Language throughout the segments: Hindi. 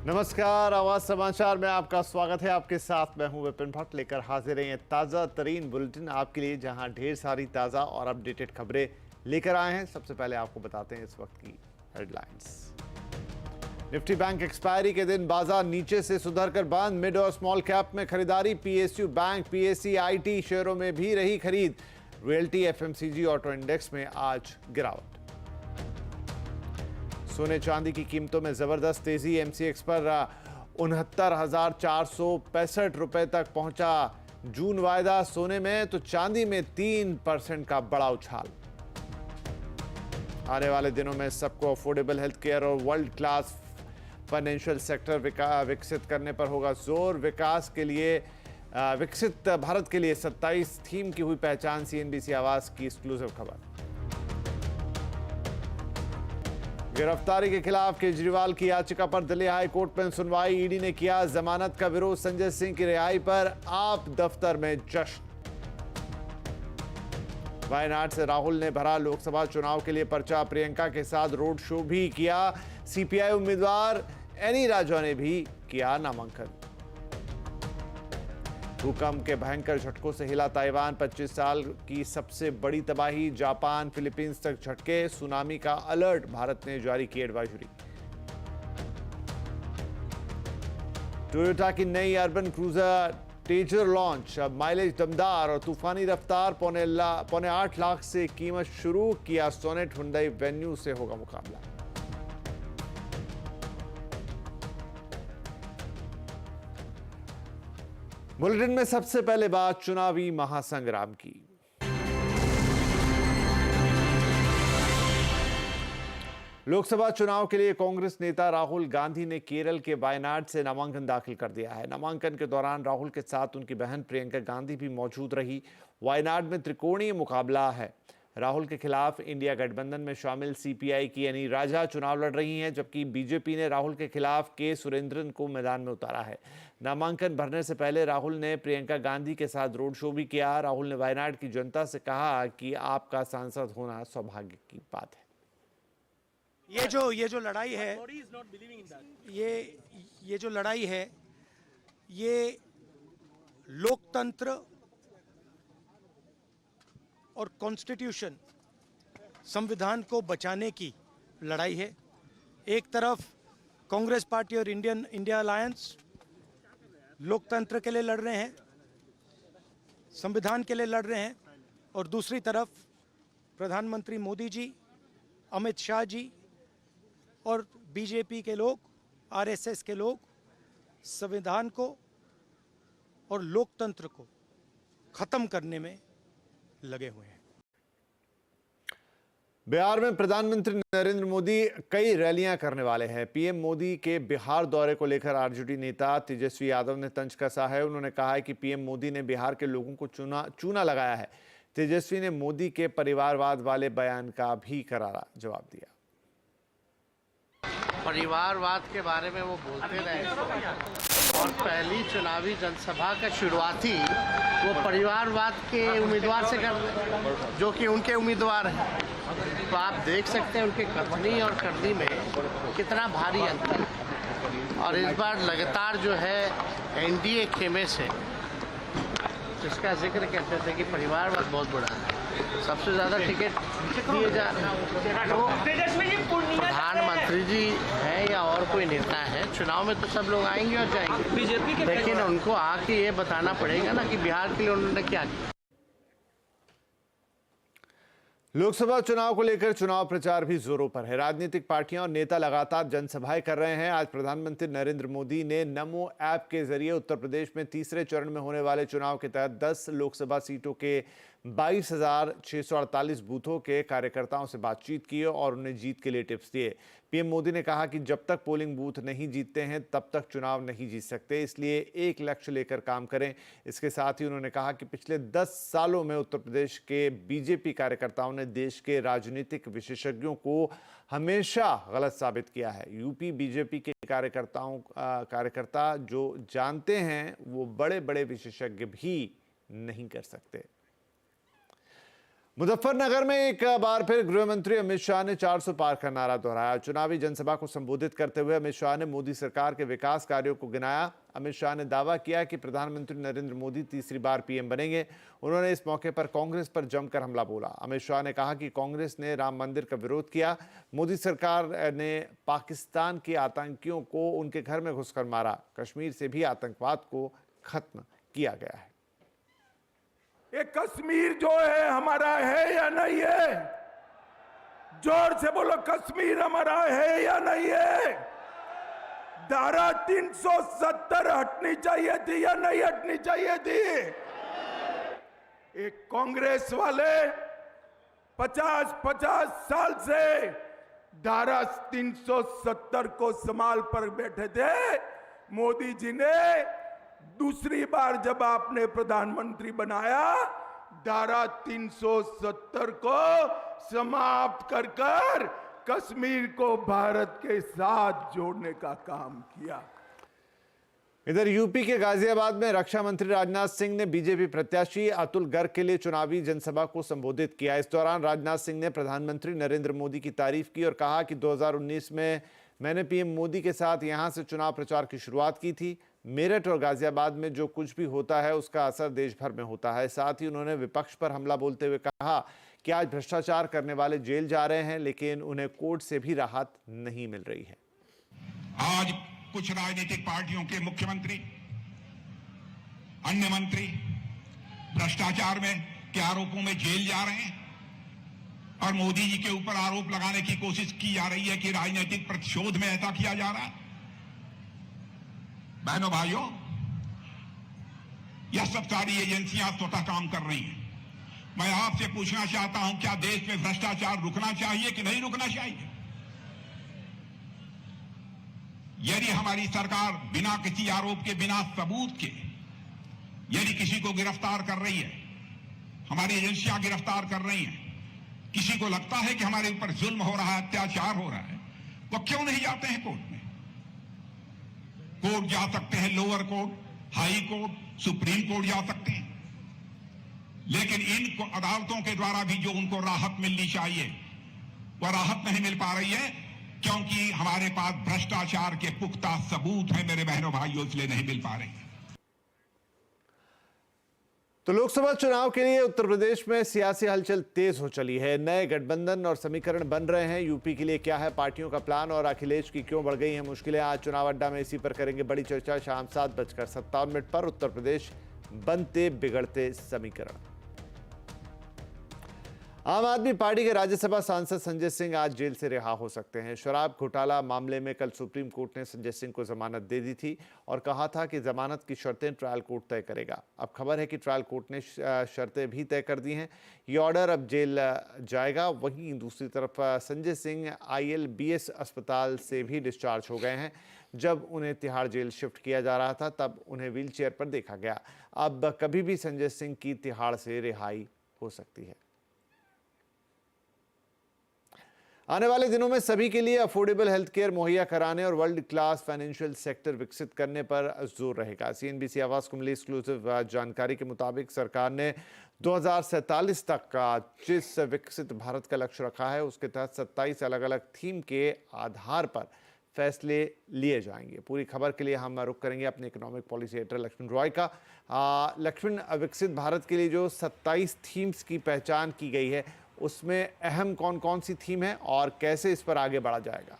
नमस्कार, आवाज समाचार में आपका स्वागत है। आपके साथ मैं हूं विपिन भट्ट, लेकर हाजिर हैं ताज़ा तरीन बुलेटिन आपके लिए, जहां ढेर सारी ताज़ा और अपडेटेड खबरें लेकर आए हैं। सबसे पहले आपको बताते हैं इस वक्त की हेडलाइंस। निफ्टी बैंक एक्सपायरी के दिन बाजार नीचे से सुधरकर बंद। मिड और स्मॉल कैप में खरीदारी। पीएसयू बैंक, पीएससी आईटी शेयरों में भी रही खरीद। रियल्टी, एफएमसीजी, ऑटो इंडेक्स में आज गिरावट। सोने चांदी की कीमतों में जबरदस्त तेजी। एमसीएक्स पर 69,465 रुपए तक पहुंचा जून वायदा सोने में, तो चांदी में 3% का बड़ा उछाल। आने वाले दिनों में सबको अफोर्डेबल हेल्थ केयर और वर्ल्ड क्लास फाइनेंशियल सेक्टर विकसित करने पर होगा जोर। विकास के लिए विकसित भारत के लिए 27 थीम की हुई पहचान। सीएनबीसी आवाज की एक्सक्लूसिव खबर। गिरफ्तारी के खिलाफ केजरीवाल की याचिका पर दिल्ली हाई कोर्ट में सुनवाई। ईडी ने किया जमानत का विरोध। संजय सिंह की रिहाई पर आप दफ्तर में जश्न। वायनाड से राहुल ने भरा लोकसभा चुनाव के लिए पर्चा। प्रियंका के साथ रोड शो भी किया। सीपीआई उम्मीदवार एनी राजा ने भी किया नामांकन। भूकंप के भयंकर झटकों से हिला ताइवान। 25 साल की सबसे बड़ी तबाही। जापान, फिलीपींस तक झटके। सुनामी का अलर्ट, भारत ने जारी की एडवाइजरी। टोयोटा की नई अर्बन क्रूजर तेजर लॉन्च। अब माइलेज दमदार और तूफानी रफ्तार। पौने 8 लाख से कीमत शुरू। किया सोनेट, हुंडई वेन्यू से होगा मुकाबला। बुलेटिन में सबसे पहले बात चुनावी महासंग्राम की। लोकसभा चुनाव के लिए कांग्रेस नेता राहुल गांधी ने केरल के वायनाड से नामांकन दाखिल कर दिया है। नामांकन के दौरान राहुल के साथ उनकी बहन प्रियंका गांधी भी मौजूद रही। वायनाड में त्रिकोणीय मुकाबला है। राहुल के खिलाफ इंडिया गठबंधन में शामिल सीपीआई की एनी राजा चुनाव लड़ रही हैं, जबकि बीजेपी ने राहुल के खिलाफ के सुरेंद्रन को मैदान में उतारा है। नामांकन भरने से पहले राहुल ने प्रियंका गांधी के साथ रोड शो भी किया। राहुल ने वायनाड की जनता से कहा कि आपका सांसद होना सौभाग्य की बात है। ये जो लड़ाई है, ये जो लड़ाई है, ये लोकतंत्र और कॉन्स्टिट्यूशन, संविधान को बचाने की लड़ाई है। एक तरफ कांग्रेस पार्टी और इंडिया अलायंस लोकतंत्र के लिए लड़ रहे हैं, संविधान के लिए लड़ रहे हैं, और दूसरी तरफ प्रधानमंत्री मोदी जी, अमित शाह जी और बीजेपी के लोग, आरएसएस के लोग संविधान को और लोकतंत्र को खत्म करने में लगे हुए हैं। बिहार में प्रधानमंत्री नरेंद्र मोदी कई रैलियां करने वाले हैं। पीएम मोदी के बिहार दौरे को लेकर आरजेडी नेता तेजस्वी यादव ने तंज कसा है। उन्होंने कहा है कि पीएम मोदी ने बिहार के लोगों को चूना लगाया है। तेजस्वी ने मोदी के परिवारवाद वाले बयान का भी करारा जवाब दिया। परिवारवाद के बारे में वो बोलते रहे और पहली चुनावी जनसभा का शुरुआती वो परिवारवाद के उम्मीदवार से कर, जो कि उनके उम्मीदवार हैं। तो आप देख सकते हैं उनके कथनी और करनी में कितना भारी अंतर है। और इस बार लगातार जो है एनडीए खेमे से जिसका जिक्र करते थे कि परिवारवाद बहुत बड़ा है, सबसे ज़्यादा टिकट दिए जा रहे हैं। तो प्रधानमंत्री जी हैं या और कोई नेता है, चुनाव में तो सब लोग आएंगे और जाएंगे बीजेपी के, लेकिन उनको आके ये बताना पड़ेगा ना कि बिहार के लिए उन्होंने क्या किया। लोकसभा चुनाव को लेकर चुनाव प्रचार भी जोरों पर है। राजनीतिक पार्टियां और नेता लगातार जनसभाएं कर रहे हैं। आज प्रधानमंत्री नरेंद्र मोदी ने नमो ऐप के जरिए उत्तर प्रदेश में तीसरे चरण में होने वाले चुनाव के तहत 10 लोकसभा सीटों के 22,648 बूथों के कार्यकर्ताओं से बातचीत की और उन्हें जीत के लिए टिप्स दिए। पीएम मोदी ने कहा कि जब तक पोलिंग बूथ नहीं जीतते हैं तब तक चुनाव नहीं जीत सकते, इसलिए एक लक्ष्य लेकर काम करें। इसके साथ ही उन्होंने कहा कि पिछले 10 सालों में उत्तर प्रदेश के बीजेपी कार्यकर्ताओं ने देश के राजनीतिक विशेषज्ञों को हमेशा गलत साबित किया है। यूपी बीजेपी के कार्यकर्ता जो जानते हैं वो बड़े बड़े विशेषज्ञ भी नहीं कर सकते। मुजफ्फरनगर में एक बार फिर गृह मंत्री अमित शाह ने 400 पार का नारा दोहराया। चुनावी जनसभा को संबोधित करते हुए अमित शाह ने मोदी सरकार के विकास कार्यों को गिनाया। अमित शाह ने दावा किया कि प्रधानमंत्री नरेंद्र मोदी तीसरी बार पीएम बनेंगे। उन्होंने इस मौके पर कांग्रेस पर जमकर हमला बोला। अमित शाह ने कहा कि कांग्रेस ने राम मंदिर का विरोध किया। मोदी सरकार ने पाकिस्तान के आतंकियों को उनके घर में घुसकर मारा। कश्मीर से भी आतंकवाद को खत्म किया गया है। ये कश्मीर जो है हमारा है या नहीं है? जोर से बोलो, कश्मीर हमारा है या नहीं है? धारा 370 हटनी चाहिए थी या नहीं हटनी चाहिए थी? एक कांग्रेस वाले 50-50 साल से धारा 370 को संभाल पर बैठे थे। मोदी जी ने दूसरी बार जब आपने प्रधानमंत्री बनाया, धारा 370 को समाप्त कर कश्मीर को भारत के साथ जोड़ने का काम किया। इधर यूपी के गाजियाबाद में रक्षा मंत्री राजनाथ सिंह ने बीजेपी प्रत्याशी अतुल गर्ग के लिए चुनावी जनसभा को संबोधित किया। इस दौरान राजनाथ सिंह ने प्रधानमंत्री नरेंद्र मोदी की तारीफ की और कहा कि 2019 में मैंने पीएम मोदी के साथ यहां से चुनाव प्रचार की शुरुआत की थी। मेरठ और गाजियाबाद में जो कुछ भी होता है उसका असर देश भर में होता है। साथ ही उन्होंने विपक्ष पर हमला बोलते हुए कहा कि आज भ्रष्टाचार करने वाले जेल जा रहे हैं, लेकिन उन्हें कोर्ट से भी राहत नहीं मिल रही है। आज कुछ राजनीतिक पार्टियों के मुख्यमंत्री, अन्य मंत्री भ्रष्टाचार में के आरोपों में जेल जा रहे हैं और मोदी जी के ऊपर आरोप लगाने की कोशिश की जा रही है कि राजनीतिक प्रतिशोध में ऐसा किया जा रहा है। बहनों भाइयों, यह सब सारी एजेंसियां स्वतः काम कर रही हैं। मैं आपसे पूछना चाहता हूं, क्या देश में भ्रष्टाचार रुकना चाहिए कि नहीं रुकना चाहिए? यदि हमारी सरकार बिना किसी आरोप के, बिना सबूत के यदि किसी को गिरफ्तार कर रही है, हमारी एजेंसियां गिरफ्तार कर रही हैं, किसी को लगता है कि हमारे ऊपर जुल्म हो रहा है, अत्याचार हो रहा है, वो क्यों नहीं जाते हैं कोर्ट में? कोर्ट जा सकते हैं, lower court, high court, supreme court जा सकते हैं, लेकिन इन अदालतों के द्वारा भी जो उनको राहत मिलनी चाहिए वह राहत नहीं मिल पा रही है, क्योंकि हमारे पास भ्रष्टाचार के पुख्ता सबूत हैं मेरे बहनों भाइयों, इसलिए नहीं मिल पा रही है। तो लोकसभा चुनाव के लिए उत्तर प्रदेश में सियासी हलचल तेज हो चली है। नए गठबंधन और समीकरण बन रहे हैं। यूपी के लिए क्या है पार्टियों का प्लान और अखिलेश की क्यों बढ़ गई हैं मुश्किलें? आज चुनाव अड्डा में इसी पर करेंगे बड़ी चर्चा। शाम 7:57 पर उत्तर प्रदेश बनते बिगड़ते समीकरण। आम आदमी पार्टी के राज्यसभा सांसद संजय सिंह आज जेल से रिहा हो सकते हैं। शराब घोटाला मामले में कल सुप्रीम कोर्ट ने संजय सिंह को जमानत दे दी थी और कहा था कि जमानत की शर्तें ट्रायल कोर्ट तय करेगा। अब खबर है कि ट्रायल कोर्ट ने शर्तें भी तय कर दी हैं। ये ऑर्डर अब जेल जाएगा। वहीं दूसरी तरफ संजय सिंह ILBS अस्पताल से भी डिस्चार्ज हो गए हैं। जब उन्हें तिहाड़ जेल शिफ्ट किया जा रहा था तब उन्हें व्हीलचेयर पर देखा गया। अब कभी भी संजय सिंह की तिहाड़ से रिहाई हो सकती है। आने वाले दिनों में सभी के लिए अफोर्डेबल हेल्थ केयर मुहैया कराने और वर्ल्ड क्लास फाइनेंशियल सेक्टर विकसित करने पर जोर रहेगा। CNBC आवाज को मिली एक्सक्लूसिव जानकारी के मुताबिक सरकार ने 2047 तक का जिस विकसित भारत का लक्ष्य रखा है उसके तहत 27 अलग अलग थीम के आधार पर फैसले लिए जाएंगे। पूरी खबर के लिए हम रुख करेंगे अपने economic policy editor Lakshman Roy का। लक्ष्मण, विकसित भारत के लिए जो 27 थीम्स की पहचान की गई है उसमें अहम कौन कौन सी थीम है और कैसे इस पर आगे बढ़ा जाएगा?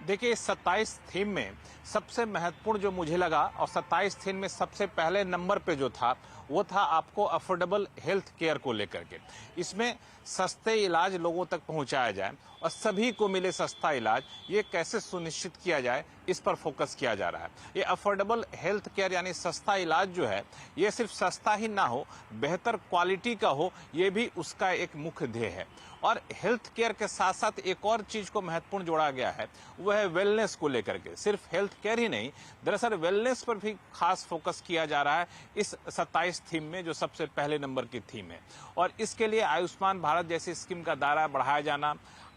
देखिए, 27 थीम में सबसे महत्वपूर्ण जो मुझे लगा और 27 थीम में सबसे पहले नंबर पे जो था वो था आपको अफोर्डेबल हेल्थ केयर को लेकर के। इसमें सस्ते इलाज लोगों तक पहुंचाया जाए और सभी को मिले सस्ता इलाज, ये कैसे सुनिश्चित किया जाए इस पर फोकस किया जा रहा है। ये अफोर्डेबल हेल्थ केयर यानी सस्ता इलाज जो है ये सिर्फ सस्ता ही ना हो, बेहतर क्वालिटी का हो, ये भी उसका एक मुख्य ध्येय है। और हेल्थ केयर के साथ साथ एक और चीज को महत्वपूर्ण जोड़ा गया है, वह है वेलनेस को लेकर के। सिर्फ हेल्थ केयर ही नहीं, दरअसल वेलनेस पर भी खास फोकस किया जा रहा है इस 27 थीम में, जो सबसे पहले नंबर की थीम है। और इसके लिए आयुष्मान भारत जैसी स्कीम का दायरा बढ़ाया जाना,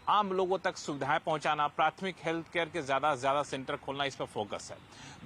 आम लोगों तक सुविधाएं पहुंचाना, प्राथमिक हेल्थ केयर के ज्यादा से ज्यादा सेंटर खोलना, इस पर फोकस है।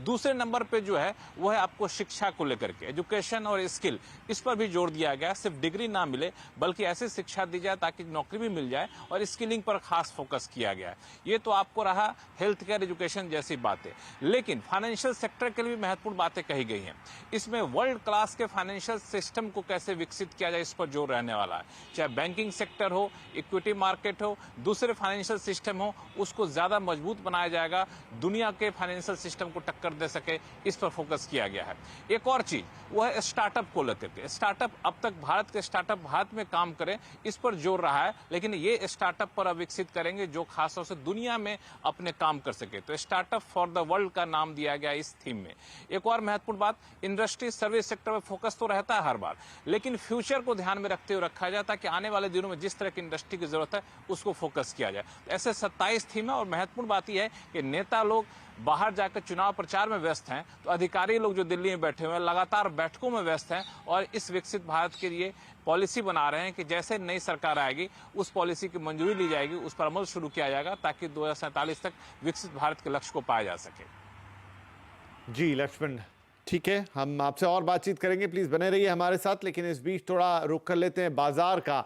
दूसरे नंबर पे जो है वो है आपको शिक्षा को लेकर के, एजुकेशन और स्किल, इस पर भी जोर दिया गया। सिर्फ डिग्री ना मिले बल्कि ऐसी शिक्षा दी जाए ताकि नौकरी भी मिल जाए, और स्किलिंग पर खास फोकस किया गया है। ये तो आपको रहा हेल्थ केयर, एजुकेशन जैसी बातें, लेकिन फाइनेंशियल सेक्टर के लिए भी महत्वपूर्ण बातें कही गई हैं। इसमें वर्ल्ड क्लास के फाइनेंशियल सिस्टम को कैसे विकसित किया जाए, इस पर जोर रहने वाला है। चाहे बैंकिंग सेक्टर हो, इक्विटी मार्केट हो, दूसरे फाइनेंशियल सिस्टम हो, उसको ज्यादा मजबूत बनाया जाएगा, दुनिया के फाइनेंशियल सिस्टम को टक्कर दे सके, इस पर फोकस किया गया है। एक और चीज वो है स्टार्टअप को लेकर के। स्टार्टअप, अब तक भारत के स्टार्टअप भारत में काम करें, इस पर जोर रहा है, लेकिन ये स्टार्टअप पर अब विकसित करेंगे जो खासतौर से दुनिया में अपने काम कर सके। तो स्टार्टअप फॉर द वर्ल्ड का नाम दिया गया इस थीम में। एक और महत्वपूर्ण बात, इंडस्ट्री सर्विस सेक्टर में फोकस तो रहता है हर बार, लेकिन फ्यूचर को ध्यान में रखते हुए रखा जाए ताकि आने वाले दिनों में जिस तरह की इंडस्ट्री की जरूरत है उसको फोकस किया जाए। ऐसे 27 थीम है, और महत्वपूर्ण बात यह है कि नेता लोग बाहर जाकर चुनाव प्रचार में व्यस्त हैं, तो अधिकारी लोग जो दिल्ली में बैठे हुए हैं लगातार बैठकों में व्यस्त हैं और इस विकसित भारत के लिए पॉलिसी बना रहे हैं कि जैसे नई सरकार आएगी उस पॉलिसी की मंजूरी ली जाएगी, उस पर अमल शुरू किया जाएगा ताकि 2047 तक विकसित भारत के लक्ष्य को पाया जा सके। जी लक्ष्मण, ठीक है, हम आपसे और बातचीत करेंगे, प्लीज बने रहिए हमारे साथ। लेकिन इस बीच थोड़ा रुख कर लेते हैं बाजार का,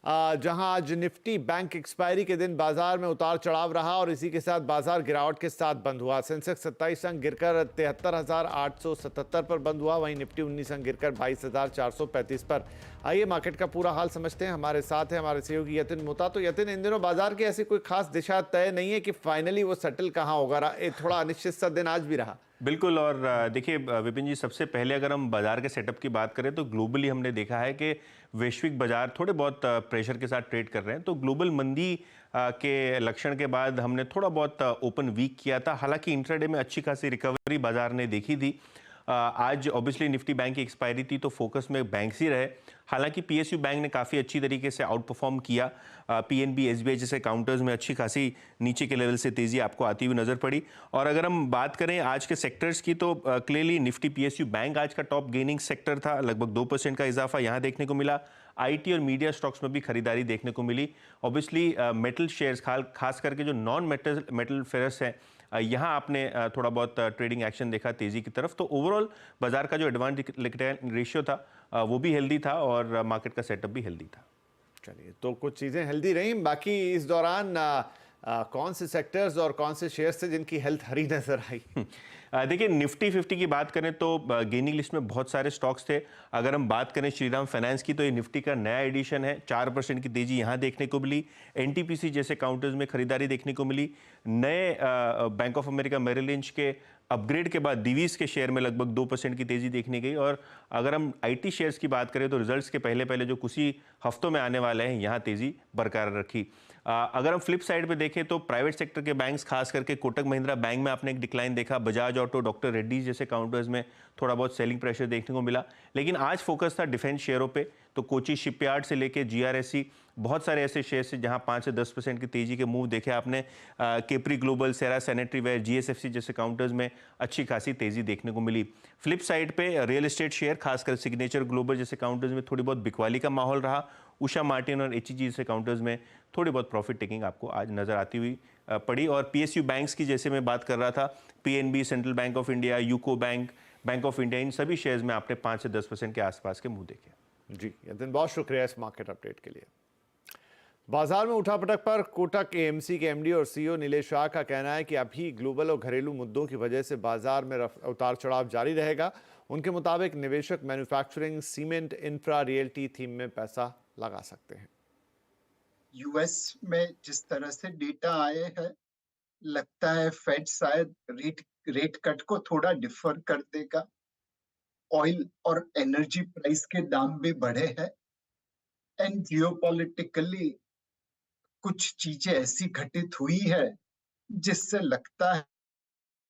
जहां आज निफ्टी बैंक एक्सपायरी के दिन बाजार में उतार चढ़ाव रहा और इसी के साथ बाजार गिरावट के साथ बंद हुआ। सेंसेक्स 27 अंक गिरकर 73,877 पर बंद हुआ, वहीं निफ्टी 19 अंक गिरकर 22,435 पर। आइए मार्केट का पूरा हाल समझते हैं। हमारे साथ है हमारे सहयोगी यतिन मोहता। तो यतिन, इन दिनों बाजार की ऐसी कोई खास दिशा तय नहीं है कि फाइनली वो सेटल कहाँ होगा, थोड़ा अनिश्चित सा दिन आज भी रहा। बिल्कुल, और देखिए विपिन जी, सबसे पहले अगर हम बाजार के सेटअप की बात करें तो ग्लोबली हमने देखा है कि वैश्विक बाजार थोड़े बहुत प्रेशर के साथ ट्रेड कर रहे हैं। तो ग्लोबल मंदी के लक्षण के बाद हमने थोड़ा बहुत ओपन वीक किया था। हालांकि इंट्राडे में अच्छी खासी रिकवरी बाजार ने देखी थी। आज ऑब्वियसली निफ्टी बैंक की एक्सपायरी थी तो फोकस में बैंक्स ही रहे। हालांकि पीएसयू बैंक ने काफ़ी अच्छी तरीके से आउट परफॉर्म किया। पीएनबी, एसबीआई जैसे काउंटर्स में अच्छी खासी नीचे के लेवल से तेजी आपको आती हुई नजर पड़ी। और अगर हम बात करें आज के सेक्टर्स की तो क्लियरली निफ्टी पीएसयू बैंक आज का टॉप गेनिंग सेक्टर था। लगभग 2% का इजाफा यहाँ देखने को मिला। आईटी और मीडिया स्टॉक्स में भी खरीदारी देखने को मिली। ऑब्वियसली मेटल शेयर्स, खास करके जो नॉन मेटल फेरस हैं, यहाँ आपने थोड़ा बहुत ट्रेडिंग एक्शन देखा तेजी की तरफ। तो ओवरऑल बाजार का जो एडवांस लिक्विडिटी रेशियो था वो भी हेल्दी था और मार्केट का सेटअप भी हेल्दी था। चलिए, तो कुछ चीज़ें हेल्दी रहीं। बाकी इस दौरान कौन से सेक्टर्स और कौन से शेयर्स थे जिनकी हेल्थ हरी नजर आई? देखिए, निफ्टी 50 की बात करें तो गेनिंग लिस्ट में बहुत सारे स्टॉक्स थे। अगर हम बात करें श्रीराम फाइनेंस की तो ये निफ्टी का नया एडिशन है। 4% की तेजी यहाँ देखने को मिली। एनटीपीसी जैसे काउंटर्स में खरीदारी देखने को मिली। नए bank of America Merrill Lynch के अपग्रेड के बाद दिवीज के शेयर में लगभग 2% की तेजी देखने गई। और अगर हम आईटी शेयर्स की बात करें तो रिजल्ट्स के पहले जो कुछ ही हफ्तों में आने वाले हैं, यहाँ तेजी बरकरार रखी। अगर हम फ्लिप साइड पे देखें तो प्राइवेट सेक्टर के बैंक्स, खास करके कोटक महिंद्रा बैंक में आपने एक डिक्लाइन देखा। बजाज ऑटो, डॉक्टर रेड्डीज जैसे काउंटर्स में थोड़ा बहुत सेलिंग प्रेशर देखने को मिला। लेकिन आज फोकस था डिफेंस शेयरों पे। तो कोची शिपयार्ड से लेके जीआरएससी, बहुत सारे ऐसे शेयर से जहां 5 से 10% की तेजी के मूव देखे आपने। केपरी ग्लोबल, सेरा सैनिटरी वेयर, जीएसएफसी जैसे काउंटर्स में अच्छी खासी तेजी देखने को मिली। फ्लिप साइड पे रियल एस्टेट शेयर, खासकर सिग्नेचर ग्लोबल जैसे काउंटर्स में थोड़ी बहुत बिकवाली का माहौल रहा। उषा मार्टिन और एचईजी जैसे काउंटर्स में थोड़ी बहुत प्रॉफिट टेकिंग आपको आज नजर आती हुई पड़ी। और पीएसयू बैंक्स की जैसे मैं बात कर रहा था, PNB, central bank of India, UCO bank, bank of India, इन सभी शेयर्स में आपने 5 से 10% के आसपास के मूव देखे। जी यतिन, बहुत शुक्रिया इस मार्केट अपडेट के लिए। बाजार में उठापटक पर कोटक एएमसी के एमडी और सीईओ नीलेश शाह का कहना है कि अभी ग्लोबल और घरेलू मुद्दों की वजह से बाजार में उतार चढ़ाव जारी रहेगा। उनके मुताबिक निवेशक manufacturing, cement, infra, realty theme में पैसा लगा सकते हैं। यूएस में जिस तरह से डेटा आए हैं, लगता है फेड शायद रेट कट को थोड़ा डिफर कर देगा। ऑयल और एनर्जी प्राइस के दाम भी बढ़े हैं एंड जियोपॉलिटिकली कुछ चीजें ऐसी घटित हुई है जिससे लगता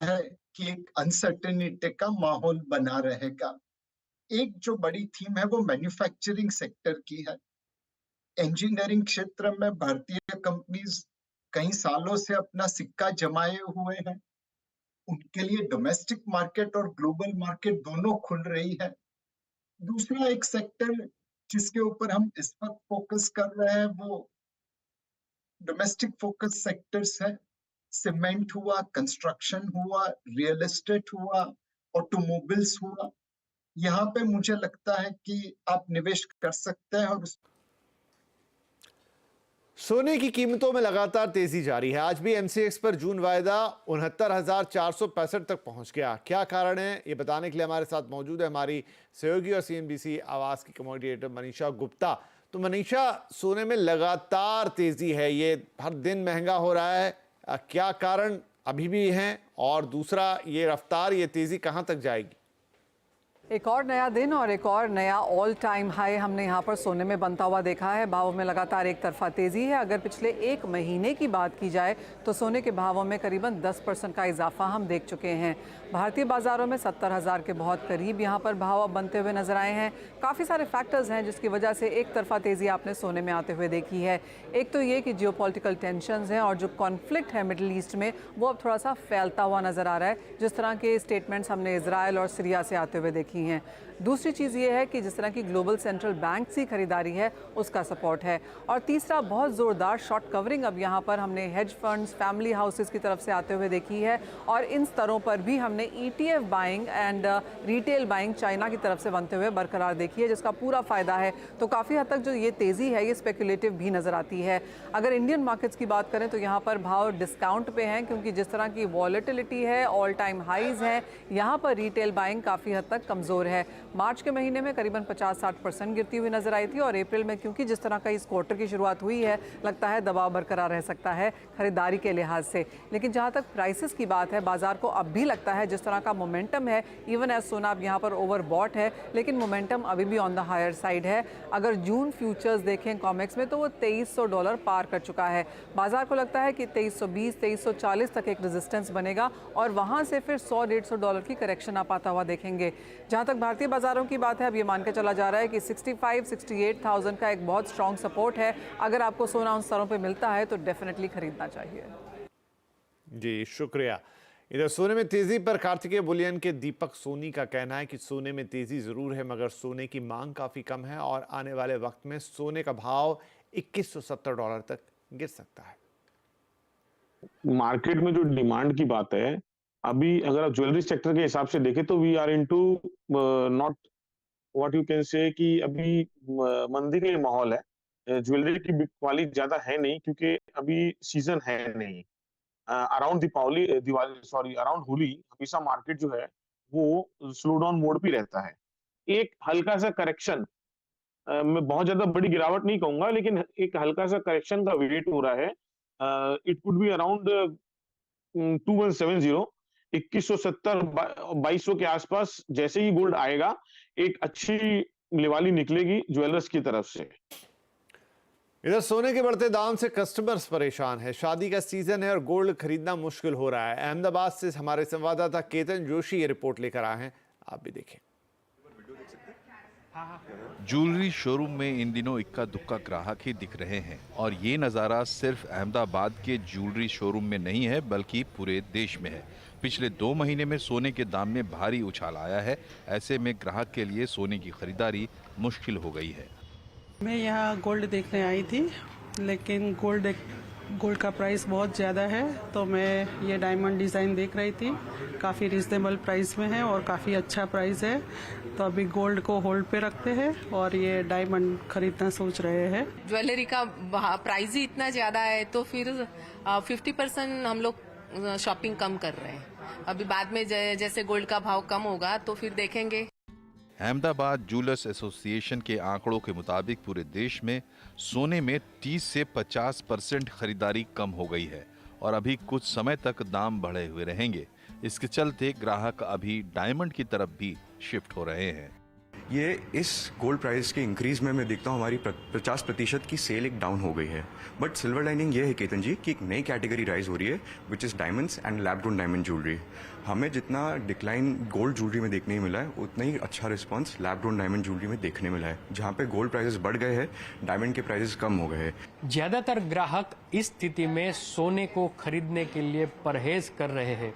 है कि एक अनसर्टेनिटी का माहौल बना रहेगा। एक जो बड़ी थीम है वो मैन्युफैक्चरिंग सेक्टर की है। इंजीनियरिंग क्षेत्र में भारतीय कंपनीज कई सालों से अपना सिक्का जमाए हुए हैं। उनके लिए डोमेस्टिक मार्केट और ग्लोबल मार्केट दोनों खुल रही है। दूसरा एक सेक्टर जिसके ऊपर हम इस वक्त फोकस कर रहे हैं वो डोमेस्टिक फोकस सेक्टर्स है, सीमेंट हुआ, कंस्ट्रक्शन हुआ, रियल एस्टेट हुआ, ऑटोमोबाइल्स हुआ, यहाँ पे मुझे लगता है कि आप निवेश कर सकते हैं। और सोने की कीमतों में लगातार तेजी जारी है। आज भी एमसीएक्स पर जून वायदा 69,465 तक पहुंच गया। क्या कारण है, ये बताने के लिए हमारे साथ मौजूद है हमारी सहयोगी और सीएनबीसी आवाज की कमोडिटी एडिटर मनीषा गुप्ता। तो मनीषा, सोने में लगातार तेजी है, ये हर दिन महंगा हो रहा है, क्या कारण अभी भी हैं, और दूसरा ये रफ्तार, ये तेजी कहां तक जाएगी? एक और नया दिन और एक और नया ऑल टाइम हाई हमने यहाँ पर सोने में बनता हुआ देखा है। भावों में लगातार एक तरफा तेजी है। अगर पिछले एक महीने की बात की जाए तो सोने के भावों में करीबन 10% का इजाफा हम देख चुके हैं। भारतीय बाजारों में 70,000 के बहुत करीब यहाँ पर भाव अब बनते हुए नजर आए हैं। काफ़ी सारे फैक्टर्स हैं जिसकी वजह से एक तरफा तेजी आपने सोने में आते हुए देखी है। एक तो ये कि जियोपॉलिटिकल टेंशंस हैं और जो कॉन्फ्लिक्ट है मिडिल ईस्ट में वो अब थोड़ा सा फैलता हुआ नजर आ रहा है, जिस तरह के स्टेटमेंट्स हमने इजराइल और सीरिया से आते हुए देखी हैं। दूसरी चीज़ ये है कि जिस तरह की ग्लोबल सेंट्रल बैंक की खरीदारी है उसका सपोर्ट है। और तीसरा, बहुत ज़ोरदार शॉर्ट कवरिंग अब यहाँ पर हमने हेज फंड्स, फैमिली हाउसेस की तरफ से आते हुए देखी है। और इन स्तरों पर भी हमने ETF buying and retail buying China की तरफ से बनते हुए बरकरार देखी है, जिसका पूरा फ़ायदा है। तो काफ़ी हद तक जो ये तेज़ी है ये स्पेकुलेटिव भी नज़र आती है। अगर इंडियन मार्केट्स की बात करें तो यहाँ पर भाव डिस्काउंट पे हैं, क्योंकि जिस तरह की वॉलेटिलिटी है, ऑल टाइम हाइज है, यहाँ पर रिटेल बाइंग काफ़ी हद तक कमज़ोर है। मार्च के महीने में करीबन 50-60% गिरती हुई नजर आई थी, और अप्रैल में क्योंकि जिस तरह का इस क्वार्टर की शुरुआत हुई है, लगता है दबाव बरकरार रह सकता है खरीदारी के लिहाज से। लेकिन जहां तक प्राइसेस की बात है, बाजार को अब भी लगता है जिस तरह का मोमेंटम है, इवन एज सोना अब यहाँ पर ओवरबॉट है, लेकिन मोमेंटम अभी भी ऑन द हायर साइड है। अगर जून फ्यूचर्स देखें कॉमेक्स में तो वो $2300 पार कर चुका है। बाजार को लगता है कि 2320, 2340 तक एक रेजिस्टेंस बनेगा, और वहां से फिर $100-150 की करेक्शन आप आता हुआ देखेंगे। जहां तक भारतीय बाजारों की बात है, अब ये मान के चला जा रहा है कि 65-68,000 का एक बहुत स्ट्रॉन्ग सपोर्ट है। अगर आपको सोना उन स्तरों पे मिलता है तो डेफिनेटली खरीदना चाहिए। जी शुक्रिया। इधर सोने में तेजी पर कार्तिकेय बुलियन के दीपक सोनी का कहना है कि सोने में तेजी जरूर है, मगर सोने की मांग काफी कम है और आने वाले वक्त में सोने का भाव $2170 तक गिर सकता है। मार्केट में जो डिमांड की बात है, अभी अगर आप ज्वेलरी सेक्टर के हिसाब से देखें तो we are into not what you can say कि अभी मंदी का माहौल है। ज्वेलरी की बिकवाली ज्यादा है नहीं, क्योंकि अभी सीजन है नहीं। अराउंड अराउंड होली हमेशा मार्केट जो है वो स्लो डाउन मोड पे रहता है। एक हल्का सा करेक्शन, मैं बहुत ज्यादा बड़ी गिरावट नहीं कहूंगा, लेकिन एक हल्का सा करेक्शन का वेट हो रहा है। इट कुड बी अराउंड 2170, 2170, 2200 के आसपास। जैसे ही गोल्ड आएगा एक अच्छी लिवाली निकलेगी ज्वेलर्स की तरफ से। इधर सोने के बढ़ते दाम से कस्टमर्स परेशान है। शादी का सीजन है और गोल्ड खरीदना मुश्किल हो रहा है। अहमदाबाद से हमारे संवाददाता केतन जोशी ये रिपोर्ट लेकर आए हैं, आप भी देखें। ज्वेलरी शोरूम में इन दिनों इक्का दुक्का ग्राहक ही दिख रहे हैं, और ये नज़ारा सिर्फ अहमदाबाद के ज्वेलरी शोरूम में नहीं है बल्कि पूरे देश में है। पिछले 2 महीने में सोने के दाम में भारी उछाल आया है। ऐसे में ग्राहक के लिए सोने की खरीदारी मुश्किल हो गई है। मैं यहाँ गोल्ड देखने आई थी, लेकिन गोल्ड का प्राइस बहुत ज़्यादा है, तो मैं ये डायमंड डिज़ाइन देख रही थी। काफ़ी रिजनेबल प्राइस में है और काफ़ी अच्छा प्राइस है, तो अभी गोल्ड को होल्ड पे रखते हैं और ये डायमंड खरीदना सोच रहे हैं। ज्वेलरी का प्राइस ही इतना ज़्यादा है तो फिर 50% हम लोग शॉपिंग कम कर रहे हैं। अभी बाद में जैसे गोल्ड का भाव कम होगा तो फिर देखेंगे। अहमदाबाद ज्वेलर्स एसोसिएशन के आंकड़ों के मुताबिक पूरे देश में सोने में 30 से 50% खरीदारी कम हो गई है, और अभी कुछ समय तक दाम बढ़े हुए रहेंगे। इसके चलते ग्राहक अभी डायमंड की तरफ भी शिफ्ट हो रहे हैं। ये इस गोल्ड प्राइस के इंक्रीज में मैं देखता हूँ हमारी 50% की सेल एक डाउन हो गई है। बट सिल्वर लाइनिंग ये है केतन जी कि एक नई कैटेगरी राइज हो रही है, which is diamonds and lab grown diamond jewellery. हमें जितना डिक्लाइन गोल्ड ज्वेलरी में देखने मिला है, उतना ही अच्छा response lab grown diamond jewellery में देखने मिला है। जहाँ पे गोल्ड प्राइसेस बढ़ गए हैं, डायमंड के प्राइसेस कम हो गए हैं। ज्यादातर ग्राहक इस स्थिति में सोने को खरीदने के लिए परहेज कर रहे हैं,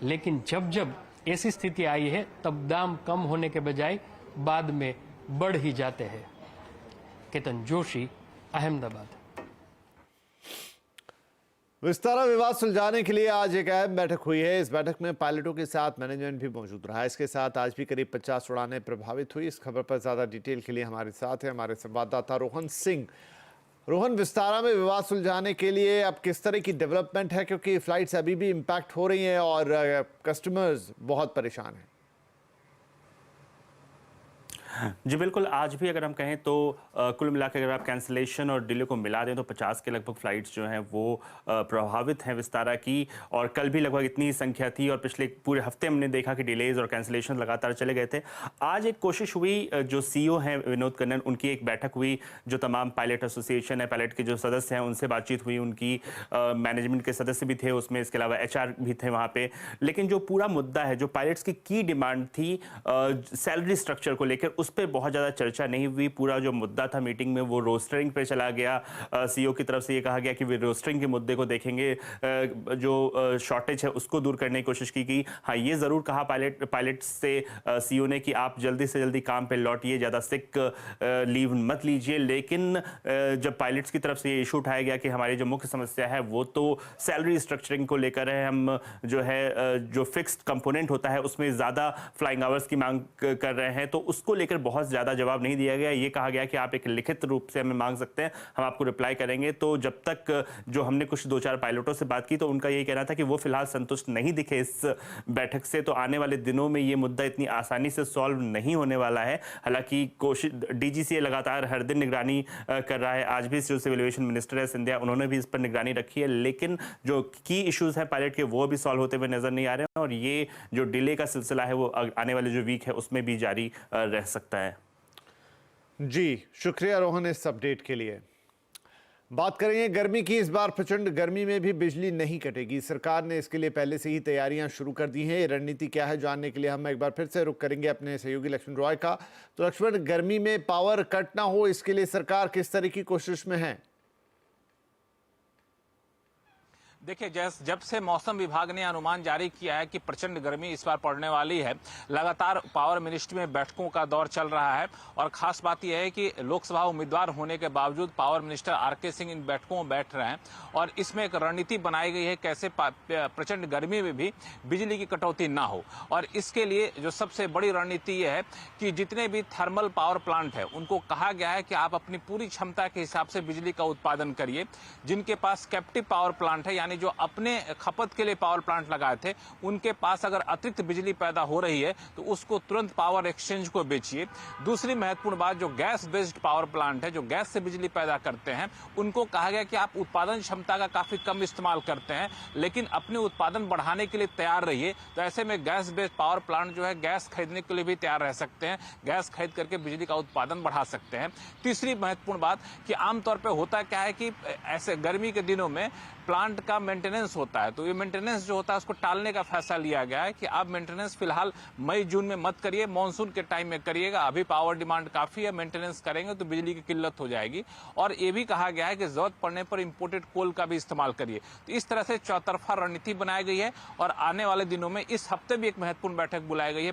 लेकिन जब जब ऐसी स्थिति आई है तब दाम कम होने के बजाय बाद में बढ़ ही जाते हैं। केतन जोशी, अहमदाबाद। विस्तारा विवाद सुलझाने के लिए आज एक अहम बैठक हुई है। इस बैठक में पायलटों के साथ मैनेजमेंट भी मौजूद रहा। इसके साथ आज भी करीब 50 उड़ानें प्रभावित हुई। इस खबर पर ज्यादा डिटेल के लिए हमारे साथ है हमारे संवाददाता रोहन सिंह। रोहन, विस्तारा में विवाद सुलझाने के लिए अब किस तरह की डेवलपमेंट है, क्योंकि फ्लाइट्स अभी भी इम्पैक्ट हो रही हैं और कस्टमर्स बहुत परेशान हैं। जी बिल्कुल, आज भी अगर हम कहें तो कुल मिलाकर अगर आप कैंसिलेशन और डिले को मिला दें तो 50 के लगभग फ़्लाइट्स जो हैं वो प्रभावित हैं विस्तारा की। और कल भी लगभग इतनी ही संख्या थी और पिछले पूरे हफ्ते हमने देखा कि डिलेज और कैंसिलेशन लगातार चले गए थे। आज एक कोशिश हुई, जो CEO हैं विनोद कन्नन, उनकी एक बैठक हुई, जो तमाम पायलट एसोसिएशन है, पायलट के जो सदस्य हैं उनसे बातचीत हुई, उनकी मैनेजमेंट के सदस्य भी थे उसमें, इसके अलावा HR भी थे वहाँ पे। लेकिन जो पूरा मुद्दा है, जो पायलट्स की डिमांड थी सैलरी स्ट्रक्चर को लेकर, उस पर बहुत ज़्यादा चर्चा नहीं हुई। पूरा जो मुद्दा था मीटिंग में वो रोस्टरिंग पे चला गया। CEO की तरफ से ये कहा गया कि वे रोस्टरिंग के मुद्दे को देखेंगे, जो शॉर्टेज है उसको दूर करने की कोशिश की गई। हाँ, ये ज़रूर कहा पायलट से CEO ने कि आप जल्दी से जल्दी काम पे लौटिए, ज़्यादा सिक लीव मत लीजिए। लेकिन जब पायलट्स की तरफ से ये इशू उठाया गया कि हमारी जो मुख्य समस्या है वो तो सैलरी स्ट्रक्चरिंग को लेकर है, हम जो है जो फिक्स्ड कंपोनेंट होता है उसमें ज़्यादा फ्लाइंग आवर्स की मांग कर रहे हैं, तो उसको लेकर बहुत ज़्यादा जवाब नहीं दिया गया। ये कहा गया कि आप एक लिखित रूप से हमें मांग सकते हैं, हम आपको रिप्लाई करेंगे। तो जब तक जो हमने कुछ 2-4 पायलटों से बात की तो उनका यही कहना था कि वो फिलहाल संतुष्ट नहीं दिखे इस बैठक से। तो आने वाले दिनों में ये मुद्दा इतनी आसानी से सॉल्व नहीं होने वाला है। हालांकि कोशिश DGCA लगातार हर दिन निगरानी कर रहा है। आज भी जो सिविल एविएशन मिनिस्टर है सिंधिया, उन्होंने भी इस पर निगरानी रखी है। लेकिन जो की इश्यूज हैं पायलट के वो भी सॉल्व होते हुए नजर नहीं आ रहे हैं और ये जो डिले का सिलसिला है वो आने वाले जो वीक है उसमें भी जारी रह सकता है। जी शुक्रिया रोहन इस अपडेट के लिए। बात करेंगे गर्मी की। इस बार प्रचंड गर्मी में भी बिजली नहीं कटेगी। सरकार ने इसके लिए पहले से ही तैयारियां शुरू कर दी हैं। ये रणनीति क्या है जानने के लिए हम एक बार फिर से रुख करेंगे अपने सहयोगी लक्ष्मण रॉय का। तो लक्ष्मण, गर्मी में पावर कट ना हो इसके लिए सरकार किस तरह की कोशिश में है? देखिए, जब से मौसम विभाग ने अनुमान जारी किया है कि प्रचंड गर्मी इस बार पड़ने वाली है, लगातार पावर मिनिस्ट्री में बैठकों का दौर चल रहा है। और खास बात यह है कि लोकसभा उम्मीदवार होने के बावजूद पावर मिनिस्टर RK सिंह इन बैठकों में बैठ रहे हैं और इसमें एक रणनीति बनाई गई है कैसे प्रचंड गर्मी में भी बिजली की कटौती ना हो। और इसके लिए जो सबसे बड़ी रणनीति यह है कि जितने भी थर्मल पावर प्लांट है उनको कहा गया है कि आप अपनी पूरी क्षमता के हिसाब से बिजली का उत्पादन करिए। जिनके पास कैप्टिव पावर प्लांट है, यानी जो अपने खपत के लिए पावर प्लांट लगाए थे, उनके पास अगर अतिरिक्त बिजली पैदा हो रही है तो उसको तुरंत पावर एक्सचेंज को बेचिए। दूसरी महत्वपूर्ण बात, जो गैस बेस्ड पावर प्लांट है, जो गैस से बिजली पैदा करते हैं, उनको कहा गया कि आप उत्पादन क्षमता का काफी कम इस्तेमाल करते हैं लेकिन अपने उत्पादन बढ़ाने के लिए तैयार रहिए। तो ऐसे में गैस बेस्ड पावर प्लांट जो है गैस खरीदने के लिए भी तैयार रह सकते हैं, गैस खरीद करके बिजली का उत्पादन बढ़ा सकते हैं। तीसरी महत्वपूर्ण बात कि आमतौर पर होता क्या है कि ऐसे गर्मी के दिनों में प्लांट का मेंटेनेंस होता है, तो ये मेंटेनेंस जो होता है उसको टालने का फैसला लिया गया है कि आप मेंटेनेंस फिलहाल मई जून में मत करिए, मानसून के टाइम में करिएगा। अभी पावर डिमांड काफी है, मेंटेनेंस करेंगे तो बिजली की किल्लत हो जाएगी। और ये भी कहा गया है कि जरूरत पड़ने पर इंपोर्टेड कोल का भी इस्तेमाल करिए। तो इस तरह से चौतरफा रणनीति बनाई गई है और आने वाले दिनों में इस हफ्ते भी एक महत्वपूर्ण बैठक बुलाई गई है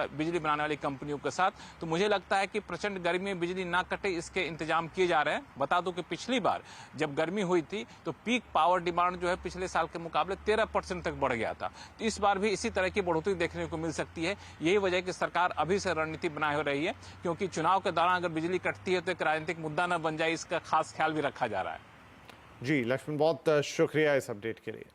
बिजली बनाने वाली कंपनियों के साथ। तो मुझे लगता है कि प्रचंड गर्मी में बिजली ना कटे इसके इंतजाम किए जा रहे हैं। बता दूं कि पिछली बार जब गर्मी हुई थी तो पीक पावर डिमांड जो है पिछले साल के मुकाबले 13% तक बढ़ गया था। तो इस बार भी इसी तरह की बढ़ोतरी देखने को मिल सकती है। यही वजह है कि सरकार अभी से रणनीति बनाए हो रही है, क्योंकि चुनाव के दौरान अगर बिजली कटती है तो एक राजनीतिक मुद्दा न बन जाए, इसका खास ख्याल भी रखा जा रहा है। जी लक्ष्मण, बहुत शुक्रिया इस अपडेट के लिए।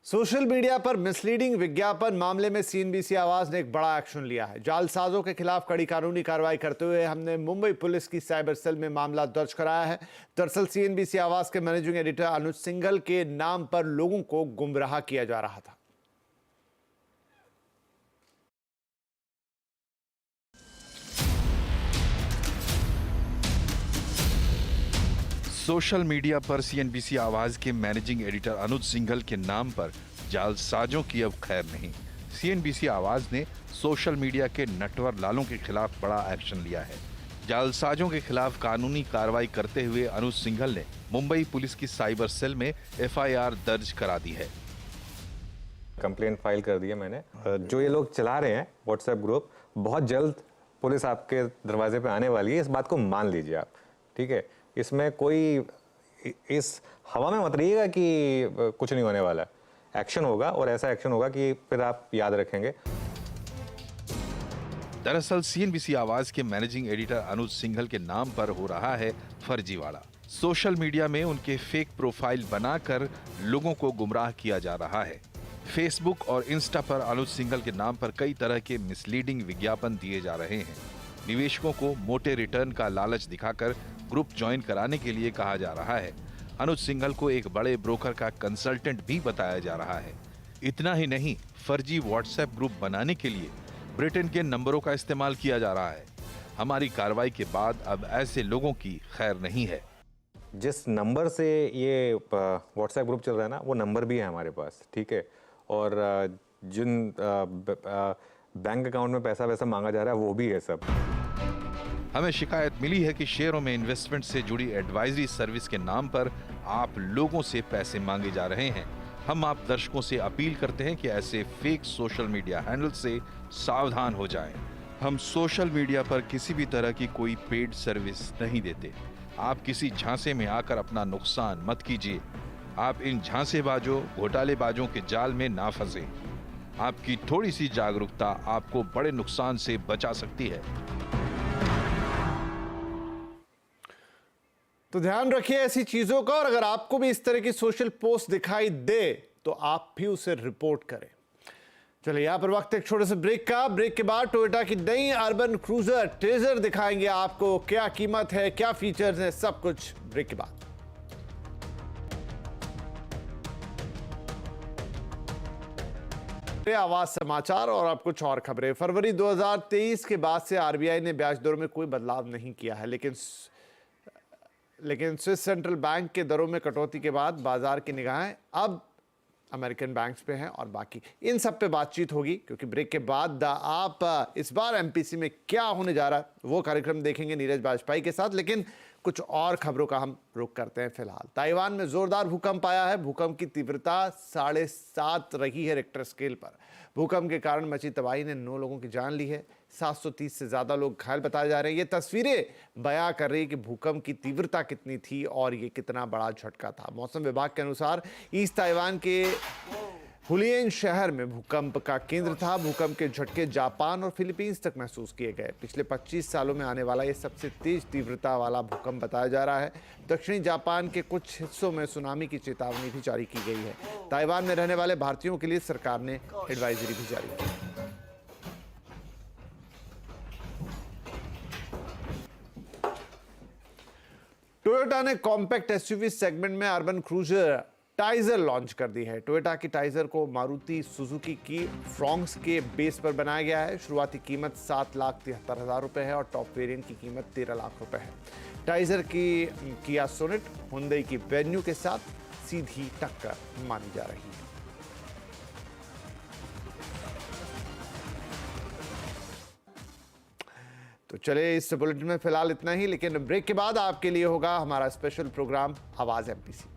सोशल मीडिया पर मिसलीडिंग विज्ञापन मामले में CNBC आवाज ने एक बड़ा एक्शन लिया है। जालसाजों के खिलाफ कड़ी कानूनी कार्रवाई करते हुए हमने मुंबई पुलिस की साइबर सेल में मामला दर्ज कराया है। दरअसल CNBC आवाज के मैनेजिंग एडिटर अनुज सिंघल के नाम पर लोगों को गुमराह किया जा रहा था। सोशल मीडिया पर CNBC आवाज के मैनेजिंग एडिटर अनुज सिंघल के नाम पर जालसाजों की अब खैर नहीं। CNBC आवाज ने सोशल मीडिया के नटवर लालों के खिलाफ बड़ा एक्शन लिया है। जालसाजों के खिलाफ कानूनी कार्रवाई करते हुए अनुज सिंघल ने मुंबई पुलिस की साइबर सेल में FIR दर्ज करा दी है। कंप्लेंट फाइल कर दी है मैंने। जो ये लोग चला रहे हैं व्हाट्सएप ग्रुप, बहुत जल्द पुलिस आपके दरवाजे पे आने वाली है, इस बात को मान लीजिए आप, ठीक है। इसमें कोई इस हवा में मत रहिएगा कि कुछ नहीं होने वाला है। एक्शन होगा और ऐसा एक्शन होगा कि फिर आप याद रखेंगे। दरअसल सीएनबीसी आवाज के मैनेजिंग एडिटर अनुज सिंघल के नाम पर हो रहा है फर्जीवाड़ा। सोशल मीडिया में उनके फेक प्रोफाइल बनाकर लोगों को गुमराह किया जा रहा है। फेसबुक और इंस्टा पर अनुज सिंघल के नाम पर कई तरह के मिसलीडिंग विज्ञापन दिए जा रहे हैं। निवेशकों को मोटे रिटर्न का लालच दिखाकर ग्रुप ज्वाइन कराने के लिए कहा जा रहा है। अनुज सिंघल को एक बड़े ब्रोकर का कंसल्टेंट भी बताया जा रहा है। इतना ही नहीं, फर्जी व्हाट्सएप ग्रुप बनाने के लिए ब्रिटेन के नंबरों का इस्तेमाल किया जा रहा है। हमारी कार्रवाई के बाद अब ऐसे लोगों की खैर नहीं है। जिस नंबर से ये व्हाट्सएप ग्रुप चल रहा है ना, वो नंबर भी है हमारे पास, ठीक है। और जिन बैंक अकाउंट में पैसा वैसा मांगा जा रहा है वो भी है सब। हमें शिकायत मिली है कि शेयरों में इन्वेस्टमेंट से जुड़ी एडवाइजरी सर्विस के नाम पर आप लोगों से पैसे मांगे जा रहे हैं। हम आप दर्शकों से अपील करते हैं कि ऐसे फेक सोशल मीडिया हैंडल से सावधान हो जाएं। हम सोशल मीडिया पर किसी भी तरह की कोई पेड सर्विस नहीं देते। आप किसी झांसे में आकर अपना नुकसान मत कीजिए। आप इन झांसेबाजों, घोटालेबाजों के जाल में ना फंसे। आपकी थोड़ी सी जागरूकता आपको बड़े नुकसान से बचा सकती है। तो ध्यान रखिए ऐसी चीजों का, और अगर आपको भी इस तरह की सोशल पोस्ट दिखाई दे तो आप भी उसे रिपोर्ट करें। चलिए यहां पर वक्त एक छोटे से ब्रेक का। ब्रेक के बाद टोयोटा की नई अर्बन क्रूजर ट्रेजर दिखाएंगे आपको। क्या कीमत है, क्या फीचर्स हैं, सब कुछ ब्रेक के बाद। आवाज समाचार और अब कुछ और खबरें। फरवरी 2023 के बाद से आरबीआई ने ब्याज दरों में कोई बदलाव नहीं किया है, लेकिन स्विस सेंट्रल बैंक के दरों में कटौती के बाद बाजार की निगाहें अब अमेरिकन बैंक्स पे हैं और बाकी इन सब पे बातचीत होगी, क्योंकि ब्रेक के बाद आप इस बार एमपीसी में क्या होने जा रहा है वो कार्यक्रम देखेंगे नीरज बाजपेयी के साथ। लेकिन कुछ और खबरों का हम रुख करते हैं फिलहाल। ताइवान में जोरदार भूकंप आया है। भूकंप की तीव्रता 7.5 रही है रिक्टर स्केल पर। भूकंप के कारण मची तबाही ने 9 लोगों की जान ली है। 730 से ज्यादा लोग घायल बताए जा रहे हैं। ये तस्वीरें बयां कर रही है कि भूकंप की तीव्रता कितनी थी और ये कितना बड़ा झटका था। मौसम विभाग के अनुसार ईस्ट ताइवान के हुलियन शहर में भूकंप का केंद्र था। भूकंप के झटके जापान और फिलीपींस तक महसूस किए गए। पिछले 25 सालों में आने वाला ये सबसे तेज तीव्रता वाला भूकंप बताया जा रहा है। दक्षिणी जापान के कुछ हिस्सों में सुनामी की चेतावनी भी जारी की गई है। ताइवान में रहने वाले भारतीयों के लिए सरकार ने एडवाइजरी भी जारी की। टोयोटा ने कॉम्पैक्ट एसयूवी सेगमेंट में अर्बन क्रूजर टाइजर लॉन्च कर दी है। टोयोटा की टाइजर को मारुति सुजुकी की फ्रॉन्क्स के बेस पर बनाया गया है। शुरुआती कीमत 7,73,000 रुपए है और टॉप वेरिएंट की कीमत 13 लाख रुपए है। टाइजर की किया सोनेट, हुंडई की वेन्यू के साथ सीधी टक्कर मानी जा रही है। तो चले इस बुलेटिन में फिलहाल इतना ही, लेकिन ब्रेक के बाद आपके लिए होगा हमारा स्पेशल प्रोग्राम आवाज एमपीसी।